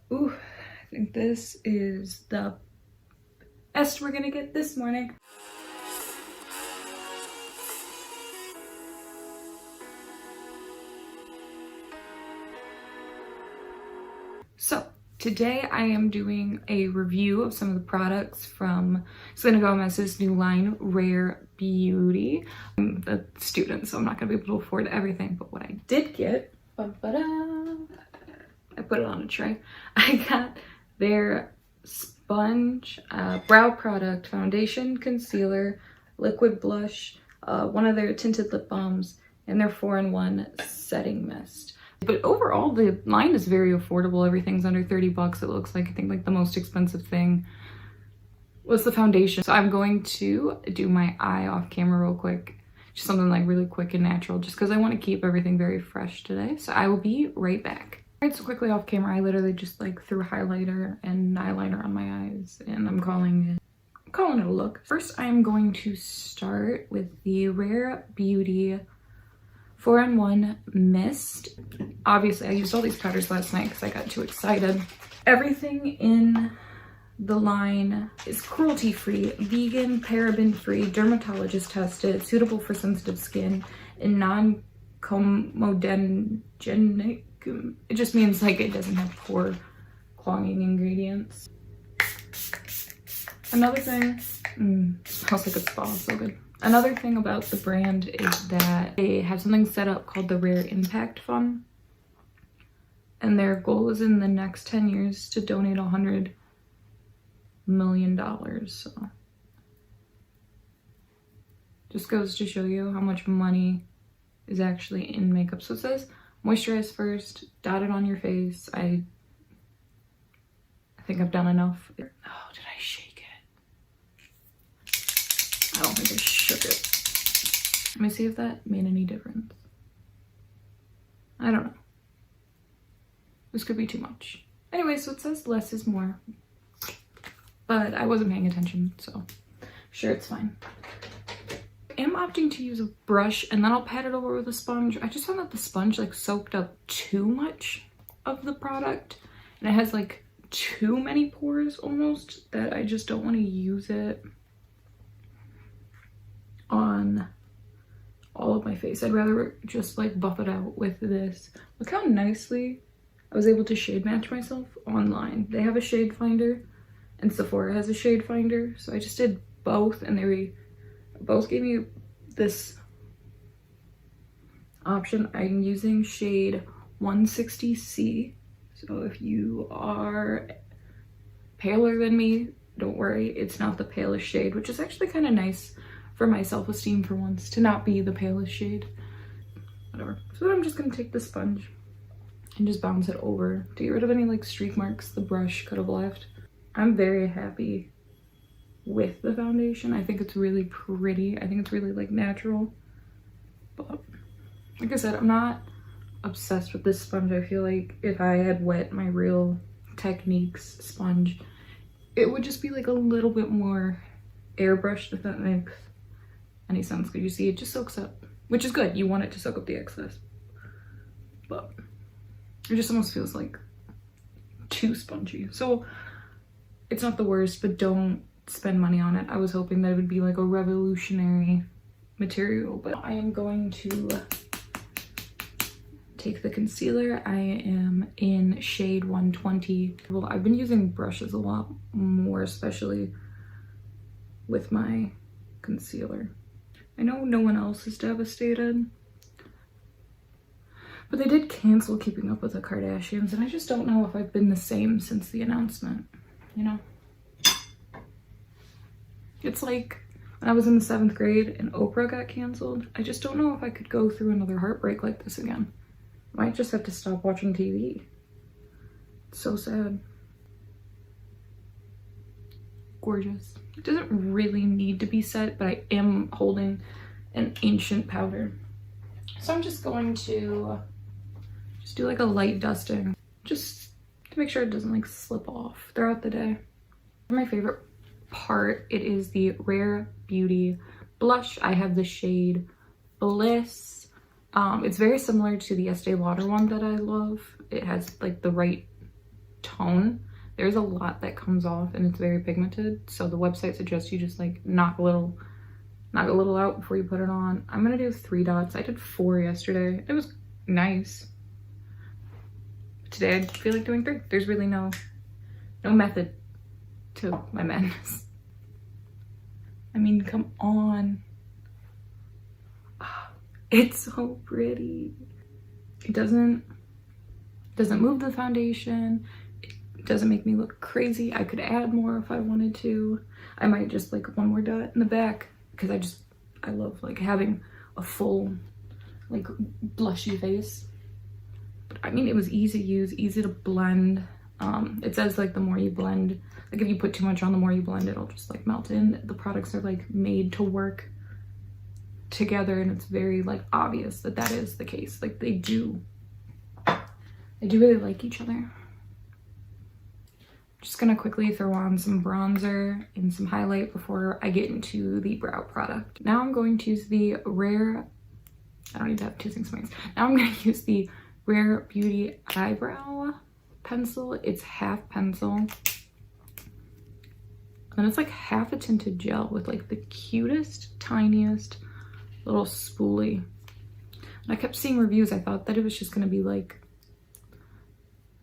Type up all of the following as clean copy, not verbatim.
Ooh, I think this is the best we're gonna get this morning. So today I am doing a review of some of the products from Selena Gomez's new line, Rare Beauty. I'm a student, so I'm not gonna be able to afford everything, but what I did get, I put it on a tray. I got their sponge brow product, foundation, concealer, liquid blush, one of their tinted lip balms, and their 4-in-1 setting mist. But overall, the line is very affordable. Everything's under 30 bucks. It looks like, I think like the most expensive thing was the foundation. So I'm going to do my eye off camera real quick. Just something like really quick and natural, just because I want to keep everything very fresh today. So I will be right back. All right, so quickly off camera, I literally just like threw highlighter and eyeliner on my eyes, and I'm calling it a look. First, I am going to start with the Rare Beauty 4-in-1 mist. Obviously, I used all these powders last night because I got too excited. Everything in the line is cruelty-free, vegan, paraben-free, dermatologist tested, suitable for sensitive skin, and non-comedogenic. It just means like it doesn't have pore clogging ingredients. Another thing, smells like a spa, so good. Another thing about the brand is that they have something set up called the Rare Impact Fund. And their goal is in the next 10 years to donate $100 million. So just goes to show you how much money is actually in makeup. So it says moisturize first, dot it on your face. I think I've done enough. Oh, did I shake it? I don't think I shook it. Let me see if that made any difference. I don't know. This could be too much. Anyway, so it says less is more. But I wasn't paying attention, so sure, it's fine. I am opting to use a brush and then I'll pat it over with a sponge. I just found that the sponge like soaked up too much of the product. And it has like too many pores almost, that I just don't want to use it on all of my face. I'd rather just like buff it out with this. Look how nicely I was able to shade match myself online. They have a shade finder and Sephora has a shade finder. So I just did both and they both gave me this option. I'm using shade 160C. So if you are paler than me, don't worry, it's not the palest shade, which is actually kind of nice for my self-esteem for once, to not be the palest shade. Whatever. So I'm just gonna take the sponge and just bounce it over to get rid of any like streak marks the brush could have left. I'm very happy with the foundation. I think it's really pretty. I think it's really like natural. But like I said, I'm not obsessed with this sponge. I feel like if I had wet my Real Techniques sponge, it would just be like a little bit more airbrushed, if that makes any sense. Because you see, it just soaks up, which is good. You want it to soak up the excess. But it just almost feels like too spongy. So it's not the worst, but don't spend money on it. I was hoping that it would be like a revolutionary material, but I am going to take the concealer. I am in shade 120. Well, I've been using brushes a lot more, especially with my concealer. I know no one else is devastated, but they did cancel Keeping Up with the Kardashians, and I just don't know if I've been the same since the announcement, you know? It's like when I was in the 7th grade and Oprah got canceled. I just don't know if I could go through another heartbreak like this again. I might just have to stop watching TV. It's so sad. Gorgeous. It doesn't really need to be set, but I am holding an ancient powder. So I'm just going to just do like a light dusting, just to make sure it doesn't like slip off throughout the day. My favorite part, it is the Rare Beauty blush. I have the shade Bliss. It's very similar to the Estee Lauder one that I love. It has like the right tone. There's a lot that comes off and it's very pigmented. So the website suggests you just like knock a little out before you put it on. I'm gonna do 3 dots. I did 4 yesterday. It was nice. Today I feel like doing 3. There's really no method to my madness. I mean, come on. It's so pretty. It doesn't move the foundation. It doesn't make me look crazy. I could add more if I wanted to. I might just like 1 more dot in the back because I love like having a full like blushy face. But I mean, it was easy to use, easy to blend. It says like the more you blend, like if you put too much on, the more you blend, it'll just like melt in. The products are like made to work together, and it's very like obvious that that is the case. Like they do really like each other. Just gonna quickly throw on some bronzer and some highlight before I get into the brow product. Now I'm going to use the Rare, I don't need to have 2 things. Now I'm gonna use the Rare Beauty eyebrow pencil. It's half pencil and it's like half a tinted gel with like the cutest, tiniest little spoolie. And I kept seeing reviews. I thought that it was just gonna be like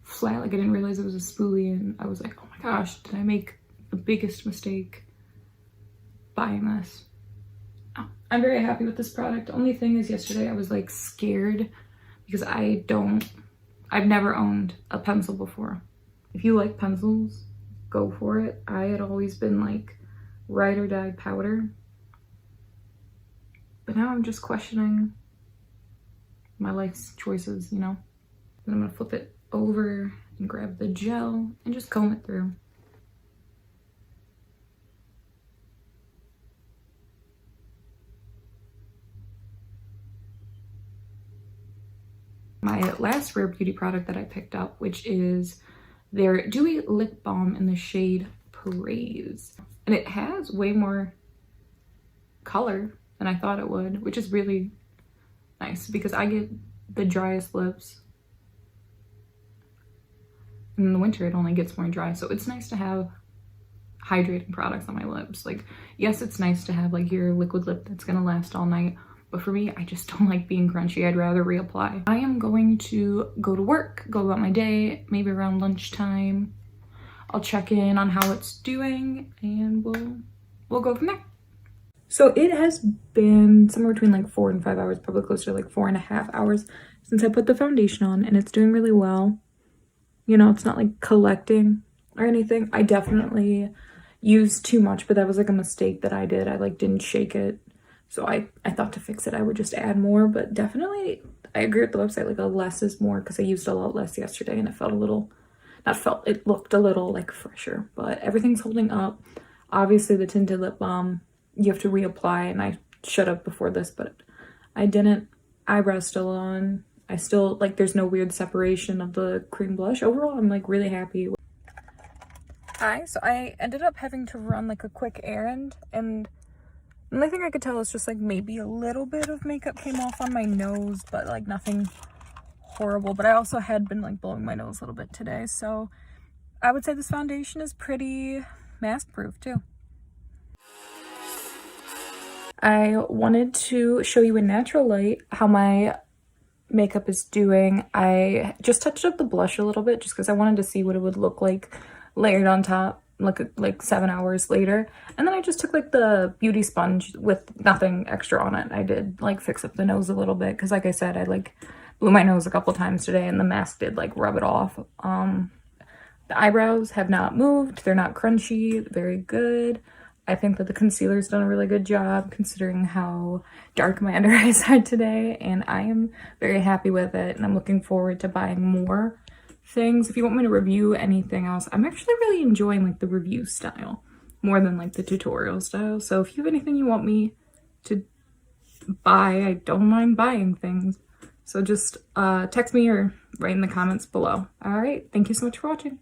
flat, like I didn't realize it was a spoolie, and I was like, oh my gosh, did I make the biggest mistake buying this? Oh, I'm very happy with this product. The only thing is yesterday I was like scared because I've never owned a pencil before. If you like pencils, go for it. I had always been like ride or die powder, but now I'm just questioning my life's choices, you know? Then I'm gonna flip it over and grab the gel and just comb it through. My last Rare Beauty product that I picked up, which is their Dewy Lip Balm in the shade Praise. And it has way more color than I thought it would, which is really nice because I get the driest lips. And in the winter, it only gets more dry. So it's nice to have hydrating products on my lips. Like, yes, it's nice to have like your liquid lip that's gonna last all night. But for me, I just don't like being crunchy. I'd rather reapply. I am going to go to work, go about my day, maybe around lunchtime. I'll check in on how it's doing and we'll go from there. So it has been somewhere between like 4 and 5 hours, probably closer to like 4.5 hours since I put the foundation on, and it's doing really well. You know, it's not like collecting or anything. I definitely used too much, but that was like a mistake that I did. I like didn't shake it. So I thought to fix it, I would just add more, but definitely I agree with the website, like a less is more, because I used a lot less yesterday and it felt a little, it looked a little like fresher, but everything's holding up. Obviously the tinted lip balm, you have to reapply, and I should have before this, but I didn't. Eyebrows still on. I still, like, there's no weird separation of the cream blush. Overall, I'm like really happy. Hi, so I ended up having to run like a quick errand, and the only thing I could tell is just like maybe a little bit of makeup came off on my nose, but like nothing horrible. But I also had been like blowing my nose a little bit today, so I would say this foundation is pretty mask proof too. I wanted to show you in natural light how my makeup is doing. I just touched up the blush a little bit just because I wanted to see what it would look like layered on top like 7 hours later. And then I just took like the beauty sponge with nothing extra on it. I did like fix up the nose a little bit because like I said, I like blew my nose a couple times today and the mask did like rub it off. The eyebrows have not moved. They're not crunchy. Very good. I think that the concealer's done a really good job considering how dark my under eyes are today, and I am very happy with it, and I'm looking forward to buying more things. If you want me to review anything else, I'm actually really enjoying like the review style more than like the tutorial style. So if you have anything you want me to buy, I don't mind buying things. So just text me or write in the comments below. All right, thank you so much for watching.